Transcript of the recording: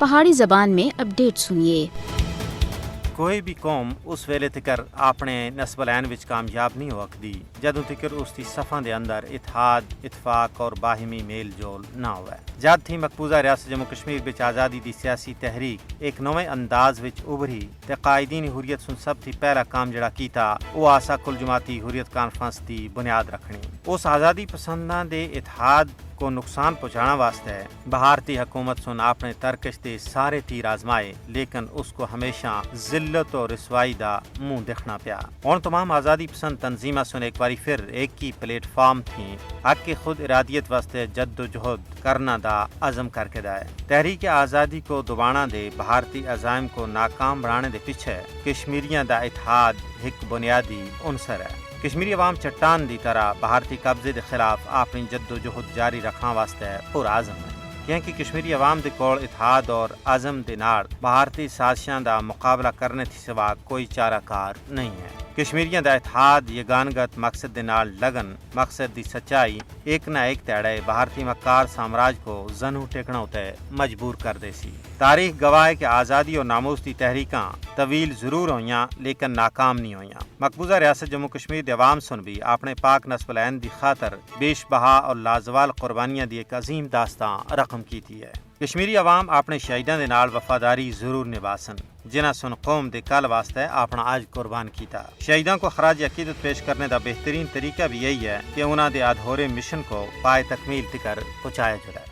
پہاڑی زبان میں اپڈیٹ سنیے۔ کوئی بھی قوم اس ویلے تکر اپنے نسب العین وچ کامیاب نہیں ہو سکتی جدوں تکر اس دی صفاں دے اندر اتحاد، اتفاق اور باہمی میل جول نہ ہوئے۔ جد تھی مقبوضہ ریاست جموں کشمیر وچ آزادی دی سیاسی تحریک ایک نویں انداز وچ ابھری تے قائدین حریت سن سب تھی پہلا کام جڑا کیتا وہ آسا کل جماعتی حریت کانفرنس دی بنیاد رکھنی۔ اس آزادی پسنداں دے اتحاد کو نقصان پہنچانا واسطے بھارتی حکومت سن اپنے ترکش دے سارے تیر آزمائے، لیکن اس کو ہمیشہ ذلت اور رسوائی دا منہ دیکھنا پیا۔ اور تمام آزادی پسند تنظیمہ سن ایک باری پھر ایک ہی پلیٹ فارم تھیں حق کی خود ارادیت واسطے جد و جہد کرنا دا عزم کر کے دائے۔ تحریک آزادی کو دوبانا دے بھارتی عزائم کو ناکام بنانے دے پیچھے کشمیریاں دا اتحاد ایک بنیادی عنصر ہے۔ کشمیری عوام چٹان دی طرح بھارتی قبضے دے خلاف اپنی جد و جہد جاری رکھنا واسطے پرعزم ہے، کیونکہ کشمیری عوام دے کول اتحاد اور عزم دے نال بھارتی سازشاں دا مقابلہ کرنے تھی سوا کوئی چارہ کار نہیں ہے۔ کشمیریاں دا اتحاد، یگانگت، مقصد دے نال لگن، مقصد دی سچائی ایک نہ ایک تیڑے بھارتی مکار سامراج کو زنو ٹیکنا ہوتے مجبور کر دے سی۔ تاریخ گواہ ہے کہ آزادی اور ناموس دی تحریکاں طویل ضرور ہوئیاں لیکن ناکام نہیں ہوئیاں۔ مقبوضہ ریاست جموں کشمیر دے عوام سن بھی اپنے پاک نسب العین دی خاطر بیش بہا اور لازوال قربانیاں دی ایک عظیم داستان رقم کیتی ہے۔ کشمیری عوام اپنے شہیداں دے نال وفاداری ضرور نباسن جنہاں سن قوم دے کل واسطے اپنا آج قربان کیتا۔ شہیداں کو خراج عقیدت پیش کرنے دا بہترین طریقہ بھی یہی ہے کہ انہاں دے ادھورے مشن کو پائے تکمیل تکر پہنچایا جائے۔